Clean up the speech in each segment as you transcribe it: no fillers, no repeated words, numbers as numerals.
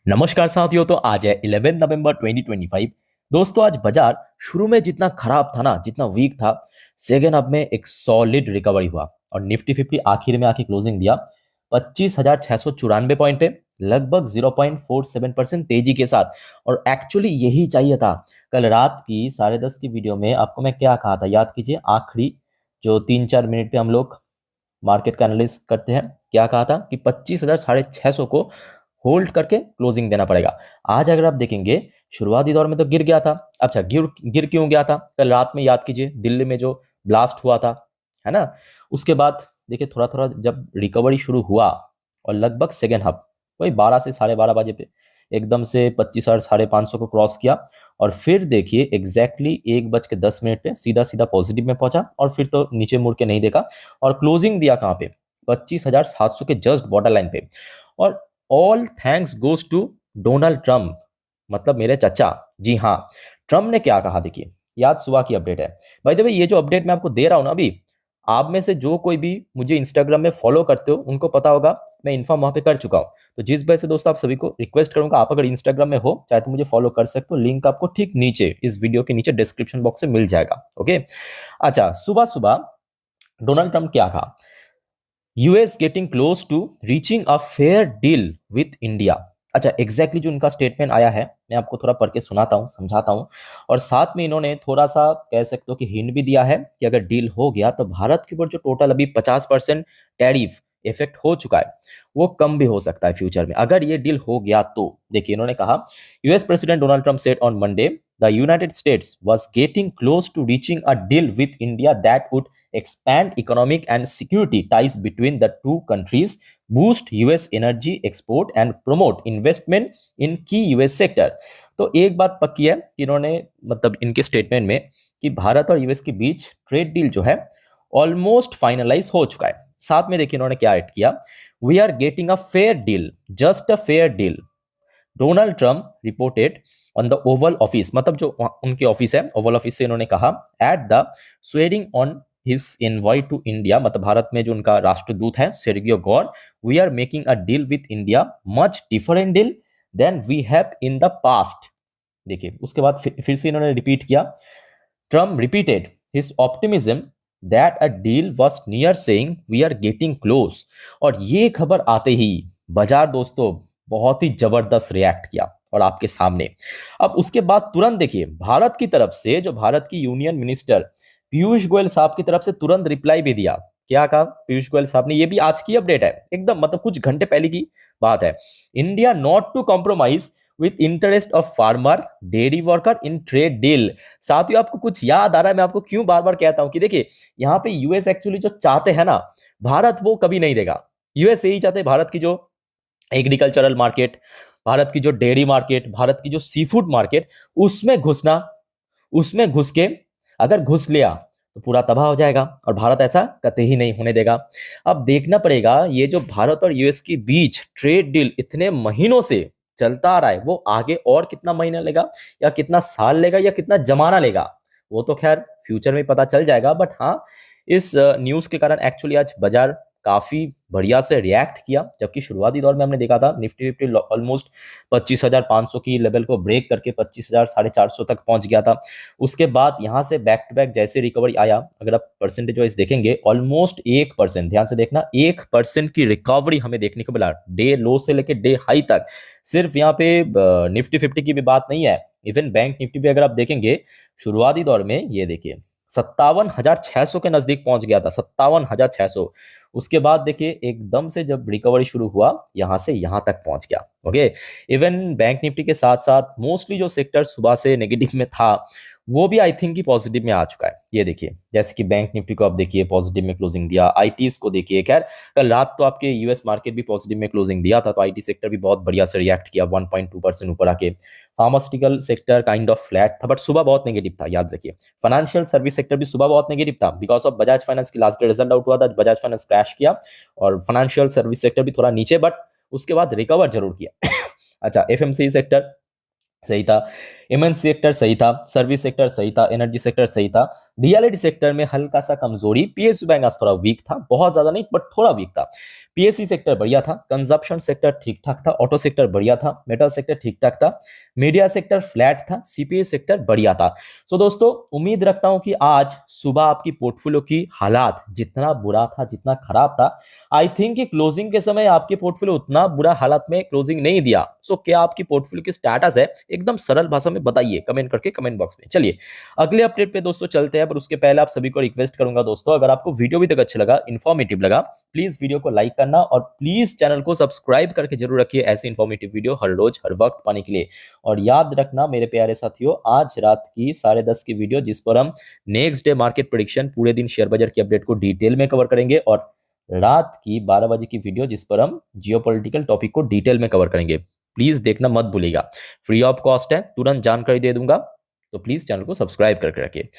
नमस्कार साथियों। तो आज है 11 नवंबर 2025। दोस्तों आज बाजार शुरू में जितना खराब था ना, जितना वीक था, सेकेंड हाफ में एक सॉलिड रिकवरी हुआ और निफ्टी 50 आखिर में आके क्लोजिंग दिया 25,694 पॉइंट पे, लगभग 0.47% तेजी के साथ। और एक्चुअली यही चाहिए था। कल रात की 10:30 की वीडियो में आपको मैं क्या कहा था, याद कीजिए। आखिरी जो 3-4 मिनट पे हम लोग मार्केट का एनालिसिस करते हैं, क्या कहा था कि 25,650 को होल्ड करके क्लोजिंग देना पड़ेगा। आज अगर आप देखेंगे, शुरुआती दौर में तो गिर गया था। अच्छा, गिर गिर क्यों गया था? कल रात में याद कीजिए, दिल्ली में जो ब्लास्ट हुआ था, है ना। उसके बाद देखिए थोड़ा थोड़ा जब रिकवरी शुरू हुआ और लगभग सेकेंड हाफ वही 12 से 12:30 बजे पे एकदम से 25,500 को क्रॉस किया। और फिर देखिए एग्जैक्टली 1:10 पे सीधा सीधा पॉजिटिव में पहुंचा और फिर तो नीचे मुड़ के नहीं देखा और क्लोजिंग दिया कहाँ पे? 25,700 के जस्ट बॉर्डर लाइन पे। और all thanks goes to Donald Trump, मतलब मेरे चचा। जी हाँ, ट्रम्प ने क्या कहा देखिए, याद सुबह की अपडेट है। भाई देखिए, ये जो अपडेट मैं आपको दे रहा हूं ना अभी, आप में से जो कोई भी मुझे इंस्टाग्राम में फॉलो करते हो उनको पता होगा, मैं इन्फॉर्म वहां पे कर चुका हूं। तो जिस वजह से दोस्तों आप सभी को रिक्वेस्ट करूंगा, आप अगर इंस्टाग्राम में हो चाहे तो मुझे फॉलो कर सकते हो। लिंक आपको ठीक नीचे इस वीडियो के नीचे डिस्क्रिप्शन बॉक्स में मिल जाएगा। ओके। अच्छा, सुबह सुबह डोनाल्ड ट्रम्प क्या कहा? US getting close to reaching a fair deal with India. अच्छा, एग्जैक्टली जो उनका स्टेटमेंट आया है मैं आपको थोड़ा पढ़ के सुनाता हूँ, समझाता हूँ। और साथ में इन्होंने थोड़ा सा कह सकते हो कि हिंट भी दिया है कि अगर डील हो गया तो भारत के ऊपर जो टोटल अभी 50% टैरिफ इफेक्ट हो चुका है वो कम भी हो सकता है फ्यूचर में, अगर ये डील हो गया तो। देखिए इन्होंने कहा, US president Donald Trump said on Monday the United States was getting close to reaching a deal with India that would expand economic and security ties between the two countries, boost US energy export and promote investment in key US sector। तो एक बात पक्की है कि इन्होंने, मतलब इनके statement में, कि भारत और यूएस के बीच ट्रेड डील जो है ऑलमोस्ट फाइनलाइज हो चुका है। साथ में देखिए इन्होंने क्या ऐड किया, we are getting a fair deal, just a fair deal, Donald Trump reported on the Oval Office, मतलब जो उनके ऑफिस है ओवल ऑफिस से इन्होंने कहा, at the swearing on his envoy to India, मतलब भारत में जो उनका राष्ट्रदूत है Sergio Gor, we are making a deal with India much different deal than we have in the past. देखिए उसके बाद फिर से इन्होंने रिपीट किया, Trump repeated his optimism that a deal was near saying we are getting close. और ये खबर आते ही बाजार दोस्तों बहुत ही जबरदस्त रिएक्ट किया और आपके सामने। अब उसके बाद तुरंत देखिए भारत की तरफ से, जो भारत की यूनियन मिनिस्टर पीयूष गोयल साहब की तरफ से तुरंत रिप्लाई भी दिया। क्या कहा पीयूष गोयल साहब ने? ये भी आज की अपडेट है एकदम, मतलब कुछ घंटे पहले की बात है। India not to compromise with interest of farmer dairy worker in trade deal. साथियों आपको कुछ याद आ रहा है मैं आपको क्यों बार बार कहता हूं कि देखिए यहाँ पे यूएस एक्चुअली जो चाहते हैं ना, भारत वो कभी नहीं देगा। यूएस यही चाहते हैं, भारत की जो एग्रीकल्चरल मार्केट, भारत की जो डेयरी मार्केट, भारत की जो सी फूड मार्केट, उसमें घुसना, उसमें घुस के अगर घुस लिया तो पूरा तबाह हो जाएगा और भारत ऐसा कतई ही नहीं होने देगा। अब देखना पड़ेगा ये जो भारत और यूएस के बीच ट्रेड डील इतने महीनों से चलता आ रहा है, वो आगे और कितना महीना लेगा या कितना साल लेगा या कितना जमाना लेगा, वो तो खैर फ्यूचर में पता चल जाएगा। बट हाँ, इस न्यूज के कारण एक्चुअली आज बाजार काफी बढ़िया से रिएक्ट किया, जबकि शुरुआती दौर में हमने देखा था निफ्टी 50 ऑलमोस्ट 25,500 की लेवल को ब्रेक करके 25,450 तक पहुंच गया था। उसके बाद यहां से बैक टू बैक जैसे रिकवरी आया, अगर आप परसेंटेज वाइज देखेंगे ऑलमोस्ट 1%, ध्यान से देखना, 1% की रिकवरी हमें देखने को मिला डे लो से लेके डे हाई तक। सिर्फ यहाँ पे निफ्टी 50 की भी बात नहीं है, इवन बैंक निफ्टी भी अगर आप देखेंगे शुरुआती दौर में, ये देखिए 57,600 के नजदीक पहुंच गया था, 57,600। उसके बाद देखिए एकदम से जब रिकवरी शुरू हुआ यहां से यहां तक पहुंच गया। ओके। इवन बैंक निफ्टी के साथ साथ मोस्टली जो सेक्टर सुबह से नेगेटिव में था वो भी आई थिंक कि पॉजिटिव में आ चुका है। ये देखिए जैसे कि बैंक निफ्टी को आप देखिए पॉजिटिव में क्लोजिंग दिया, आईटीज को देखिए, खैर कल रात तो आपके यूएस मार्केट भी पॉजिटिव में क्लोजिंग दिया था, तो आईटी सेक्टर भी बहुत बढ़िया से रिएक्ट किया 1.2% ऊपर आके। Pharmaceutical sector kind of flat था बट सुबह बहुत नेगेटिव था, याद रखिए। फाइनेंशियल सर्विस सेक्टर भी सुबह बहुत नेगेटिव था बिकॉज ऑफ बजाज फाइनेंस की लास्ट डे रिजल्ट आउट हुआ था, बजाज फाइनेंस क्रैश किया और फाइनेंशियल सर्विस सेक्टर भी थोड़ा नीचे, बट उसके बाद रिकवर जरूर किया। अच्छा, एफएमसीजी सेक्टर सही था, एमएनसी सेक्टर सही था, सर्विस सेक्टर सही था, एनर्जी सेक्टर सही था। रियलिटी सेक्टर में हल्का सा कमजोरी, पीएसयू बैंक आज थोड़ा वीक था, बहुत ज्यादा नहीं बट थोड़ा वीक था। पीएससी सेक्टर बढ़िया था, कंजप्शन सेक्टर ठीक ठाक था, ऑटो सेक्टर बढ़िया था, मेटल सेक्टर ठीक ठाक था, मीडिया सेक्टर फ्लैट था, सीपीए सेक्टर बढ़िया था। सो दोस्तों, उम्मीद रखता हूं कि आज सुबह आपकी पोर्टफोलियो की हालात जितना बुरा था, जितना खराब था, आई थिंक कि क्लोजिंग के समय आपके पोर्टफोलियो उतना बुरा हालत में क्लोजिंग नहीं दिया। सो क्या आपकी पोर्टफोलियो की स्टेटस है, एकदम सरल भाषा में बताइए कमेंट करके कमेंट बॉक्स में। चलिए अगले अपडेट पे दोस्तों चलते हैं, पर उसके पहले आप सभी को रिक्वेस्ट करूंगा दोस्तों, अगर आपको वीडियो भी तक अच्छा लगा, इन्फॉर्मेटिव लगा, प्लीज वीडियो को लाइक करना और प्लीज चैनल को सब्सक्राइब करके जरूर रखिए ऐसे इन्फॉर्मेटिव वीडियो हर रोज हर वक्त पाने के लिए। और याद रखना मेरे प्यारे साथियों, आज रात की 10:30 की वीडियो जिस पर हम नेक्स्ट डे मार्केट प्रेडिक्शन, पूरे दिन शेयर बाजार की अपडेट को डिटेल में कवर करेंगे, और रात की 12 बजे की वीडियो जिस पर हम जियोपॉलिटिकल टॉपिक को डिटेल में कवर करेंगे। प्लीज देखना मत भूलिएगा, फ्री ऑफ कॉस्ट है, तुरंत जानकारी दे दूंगा, तो प्लीज चैनल को सब्सक्राइब करके रखिए।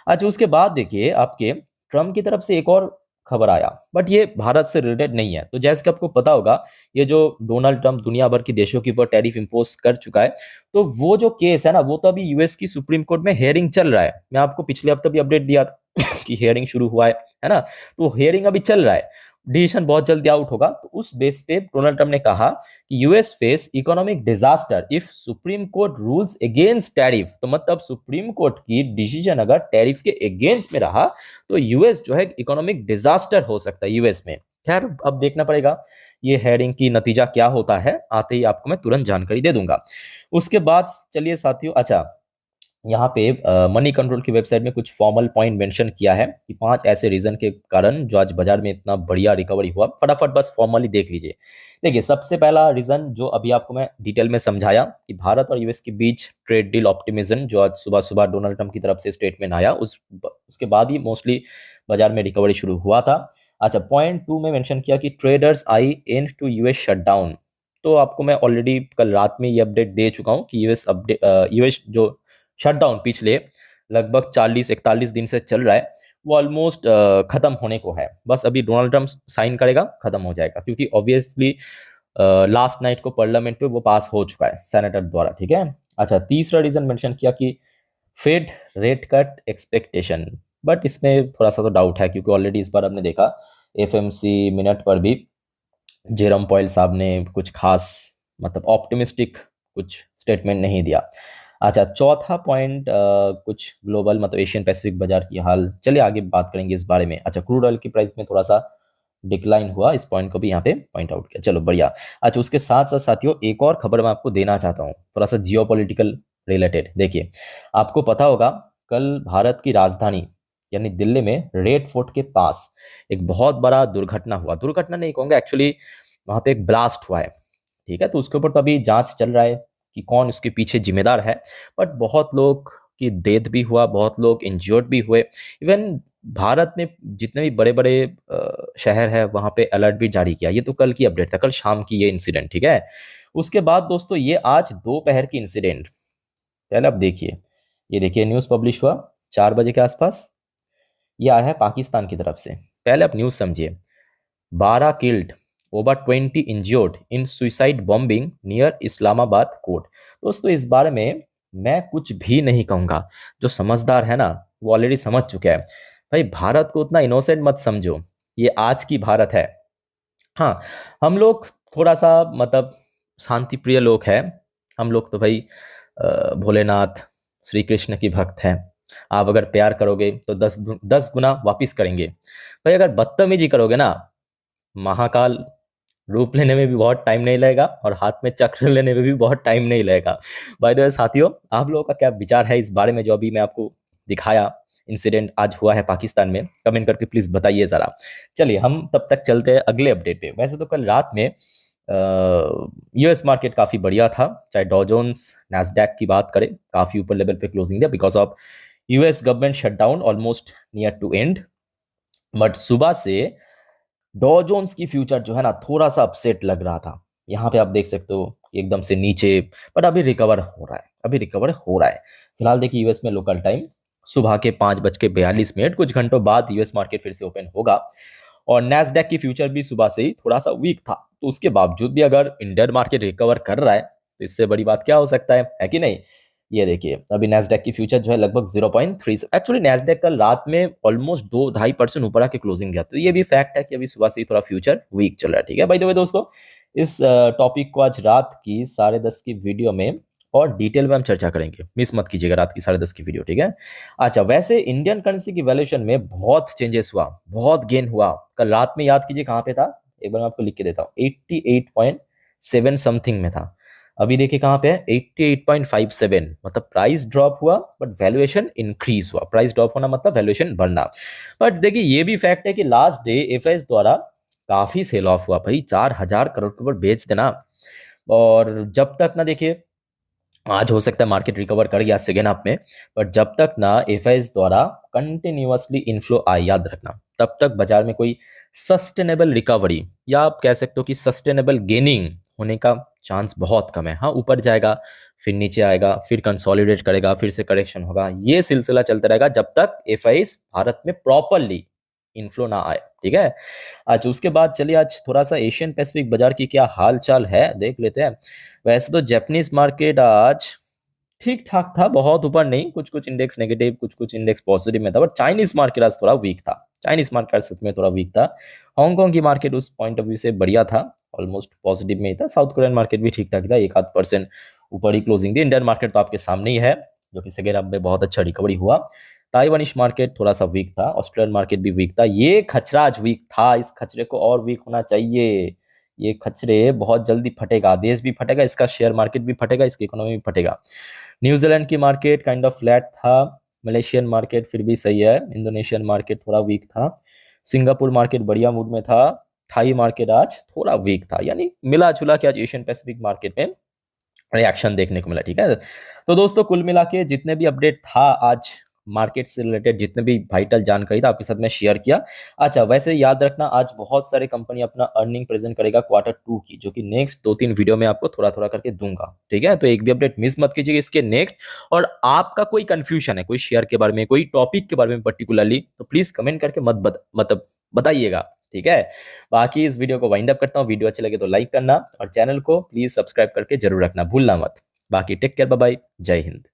अच्छा, उसके बाद देखिए आपके ट्रम्प की तरफ से एक और खबर आया, बट ये भारत से रिलेटेड नहीं है। तो जैसे कि आपको पता होगा, ये जो डोनाल्ड ट्रम्प दुनिया भर की देशों के ऊपर टैरिफ इंपोज कर चुका है, तो वो जो केस है ना, वो तो अभी यूएस की सुप्रीम कोर्ट में हियरिंग चल रहा है। मैं आपको पिछले हफ्ते भी अपडेट दिया था कि हियरिंग शुरू हुआ है ना, तो हियरिंग अभी चल रहा है, डिसीजन बहुत जल्दी आउट होगा। तो उस बेस पे डोनाल्ड ट्रम्प ने कहा कि US face economic disaster if supreme court rules against tariff. तो मतलब सुप्रीम कोर्ट की डिसीजन अगर टैरिफ के अगेंस्ट में रहा तो यूएस जो है इकोनॉमिक डिजास्टर हो सकता है यूएस में। खैर, अब देखना पड़ेगा ये हेयरिंग की नतीजा क्या होता है, आते ही आपको मैं तुरंत जानकारी दे दूंगा। उसके बाद चलिए साथियों, अच्छा यहाँ पे मनी कंट्रोल की वेबसाइट में कुछ फॉर्मल पॉइंट मेंशन किया है कि 5 ऐसे रीजन के कारण जो आज बाजार में इतना बढ़िया रिकवरी हुआ। फटाफट बस फॉर्मली देख लीजिए। देखिए, सबसे पहला रीजन जो अभी आपको मैं डिटेल में समझाया कि भारत और यूएस के बीच ट्रेड डील ऑप्टिमिज्म, जो आज सुबह सुबह डोनाल्ड ट्रम्प की तरफ से स्टेटमेंट आया, उसके बाद ही मोस्टली बाजार में रिकवरी शुरू हुआ था। अच्छा, पॉइंट 2 में मेंशन किया कि traders eye end to US shutdown. तो आपको मैं ऑलरेडी कल रात में ये अपडेट दे चुका हूँ कि यूएस जो शटडाउन पिछले लगभग 40-41 दिन से चल रहा है, वो ऑलमोस्ट खत्म होने को है। बस अभी डोनाल्ड ट्रम्प साइन करेगा, खत्म हो जाएगा, क्योंकि ऑब्वियसली लास्ट नाइट को पार्लियामेंट में वो पास हो चुका है सेनेटर द्वारा, ठीक है। अच्छा, तीसरा रीजन मेंशन किया कि Fed rate cut expectation, but इसमें थोड़ा सा तो डाउट है, क्योंकि ऑलरेडी इस बार हमने देखा एफएमसी मिनट पर भी जेरोम पॉयल साहब ने कुछ खास मतलब ऑप्टिमिस्टिक कुछ स्टेटमेंट नहीं दिया। अच्छा, चौथा पॉइंट कुछ ग्लोबल मतलब एशियन पैसिफिक बाजार की हाल, चलिए आगे बात करेंगे इस बारे में। अच्छा, क्रूड ऑयल की प्राइस में थोड़ा सा डिक्लाइन हुआ, इस पॉइंट को भी यहाँ पे पॉइंट आउट किया, चलो बढ़िया। अच्छा, उसके साथ साथ साथियों एक और खबर मैं आपको देना चाहता हूँ, थोड़ा सा जियोपॉलिटिकल रिलेटेड। देखिए, आपको पता होगा कल भारत की राजधानी यानी दिल्ली में रेड फोर्ट के पास एक बहुत बड़ा दुर्घटना हुआ। दुर्घटना नहीं कहूँगा, एक्चुअली वहाँ पे एक ब्लास्ट हुआ है, ठीक है। तो उसके ऊपर तो अभी जांच चल रहा है कि कौन उसके पीछे जिम्मेदार है, बट बहुत लोग की डेथ भी हुआ, बहुत लोग इंजर्ड भी हुए। इवन भारत में जितने भी बड़े बड़े शहर है वहाँ पे अलर्ट भी जारी किया। ये तो कल की अपडेट था, कल शाम की ये इंसिडेंट, ठीक है। उसके बाद दोस्तों ये आज दोपहर की इंसिडेंट, पहले आप देखिए, ये देखिए न्यूज़ पब्लिश हुआ 4 बजे के आसपास, ये आया है पाकिस्तान की तरफ से। पहले आप न्यूज़ समझिए, 12 killed over 20 injured in suicide bombing near Islamabad court. दोस्तों इस बारे में मैं कुछ भी नहीं कहूँगा, जो समझदार है ना वो ऑलरेडी समझ चुका है। भाई, भारत को उतना इनोसेंट मत समझो, ये आज की भारत है। हाँ, हम लोग थोड़ा सा मतलब शांति प्रिय लोग हैं, हम लोग तो भाई भोलेनाथ श्री कृष्ण की भक्त हैं। आप अगर प्यार करोगे तो 10 गुना वापिस करेंगे। भाई, अगर बदतमीजी करोगे ना, महाकाल रूप लेने में भी बहुत टाइम नहीं लगेगा और हाथ में चक्र लेने में भी बहुत टाइम नहीं लगेगा। बाय द वे साथियों, आप लोगों का क्या विचार है इस बारे में जो अभी मैं आपको दिखाया इंसिडेंट आज हुआ है पाकिस्तान में, कमेंट करके प्लीज बताइए जरा। चलिए हम तब तक चलते हैं अगले अपडेट पे। वैसे तो कल रात में यूएस मार्केट काफी बढ़िया था, चाहे डॉ जोन्स नैस्डैक की बात करें, काफी ऊपर लेवल पे क्लोजिंग दिया because of US government shutdown almost near to end. But सुबह से डॉ जोन्स की फ्यूचर जो है ना थोड़ा सा अपसेट लग रहा था, यहाँ पे आप देख सकते हो एकदम से नीचे, बट अभी रिकवर हो रहा है, अभी रिकवर हो रहा है। फिलहाल देखिए यूएस में लोकल टाइम सुबह के 5:42, कुछ घंटों बाद यूएस मार्केट फिर से ओपन होगा। और नैस्डैक की फ्यूचर भी सुबह से ही थोड़ा सा वीक था, तो उसके बावजूद भी अगर इंडियन मार्केट रिकवर कर रहा है तो इससे बड़ी बात क्या हो सकता है कि नहीं। ये देखिए अभी नैस्डैक की फ्यूचर जो है लगभग 0.3, एक्चुअली नैस्डैक कल रात में ऑलमोस्ट 2-2.5% ऊपर आके क्लोजिंग गया, तो ये भी फैक्ट है कि अभी सुबह से ही थोड़ा फ्यूचर वीक चल रहा है। ठीक है, बाय द वे दोस्तों, इस टॉपिक को आज रात की 10:30 की वीडियो में और डिटेल में हम चर्चा करेंगे, मिस मत कीजिएगा रात की 10:30 की वीडियो। ठीक है, अच्छा वैसे इंडियन करेंसी की वैल्यूएशन में बहुत चेंजेस हुआ, बहुत गेन हुआ। कल रात में याद कीजिए कहाँ पे था, एक बार मैं आपको लिख के देता हूँ, 88.7 समथिंग में था। अभी देखिए कहाँ पे है, 88.57, मतलब प्राइस ड्रॉप हुआ बट वैल्यूएशन इंक्रीज हुआ। प्राइस ड्रॉप होना मतलब वैल्यूएशन बढ़ना। बट देखिए ये भी फैक्ट है कि लास्ट डे एफआईएस द्वारा काफी सेल ऑफ हुआ भाई, 4,000 करोड़ के ऊपर बेच देना। और जब तक ना देखिए, आज हो सकता है मार्केट रिकवर कर गया सेकेंड हाफ में, बट जब तक ना एफआईएस द्वारा कंटिन्यूअसली इनफ्लो आए, याद रखना, तब तक बाजार में कोई सस्टेनेबल रिकवरी या आप कह सकते हो कि सस्टेनेबल गेनिंग होने का चांस बहुत कम है। हाँ, ऊपर जाएगा, फिर नीचे आएगा, फिर कंसोलिडेट करेगा, फिर से करेक्शन होगा, ये सिलसिला चलता रहेगा जब तक एफआईएस भारत में प्रॉपरली इनफ्लो ना आए। ठीक है, आज उसके बाद चलिए आज थोड़ा सा एशियन पैसिफिक बाजार की क्या हाल चाल है देख लेते हैं। वैसे तो जापानीज मार्केट आज ठीक ठाक था, बहुत ऊपर नहीं, कुछ कुछ इंडेक्स नेगेटिव, कुछ कुछ इंडेक्स पॉजिटिव में था, बट चाइनीज मार्केट आज थोड़ा वीक था। चाइनीज मार्केट सच में थोड़ा वीक था। हांगकांग की मार्केट उस पॉइंट ऑफ व्यू से बढ़िया था, ऑलमोस्ट पॉजिटिव में ही था। साउथ कोरियन मार्केट भी ठीक ठाक था, 1-8% ऊपर ही क्लोजिंग थी। इंडियन मार्केट तो आपके सामने ही है, जो कि सेकेंड हाफ में बहुत अच्छा रिकवरी हुआ। ताइवानिश मार्केट थोड़ा सा वीक था, ऑस्ट्रेलियन मार्केट भी वीक था। ये खचरा आज वीक था, इस खचरे को और वीक होना चाहिए। ये खचरे बहुत जल्दी फटेगा, देश भी फटेगा, इसका शेयर मार्केट भी फटेगा, इसकी इकोनॉमी भी फटेगा। न्यूजीलैंड की मार्केट काइंड ऑफ फ्लैट था। मलेशियन मार्केट फिर भी सही है। इंडोनेशियन मार्केट थोड़ा वीक था। सिंगापुर मार्केट बढ़िया मूड में था। थाई मार्केट आज थोड़ा वीक था, यानी मिला जुला के आज एशियन पैसिफिक मार्केट में रिएक्शन देखने को मिला। ठीक है, तो दोस्तों कुल मिला के जितने भी अपडेट था आज मार्केट से रिलेटेड, जितने भी वाइटल जानकारी था आपके साथ में शेयर किया। अच्छा वैसे याद रखना, आज बहुत सारे कंपनी अपना अर्निंग प्रेजेंट करेगा Q2 की, जो कि नेक्स्ट 2-3 वीडियो में आपको थोड़ा थोड़ा करके दूंगा। ठीक है, तो एक भी अपडेट मिस मत कीजिएगा इसके नेक्स्ट। और आपका कोई कंफ्यूजन है कोई शेयर के बारे में, कोई टॉपिक के बारे में पर्टिकुलरली, तो प्लीज कमेंट करके मतलब बताइएगा। ठीक है, बाकी इस वीडियो को वाइंड अप करता हूँ। वीडियो अच्छे लगे तो लाइक करना और चैनल को प्लीज सब्सक्राइब करके जरूर रखना, भूलना मत। बाकी टेक केयर, बाय बाय, जय हिंद।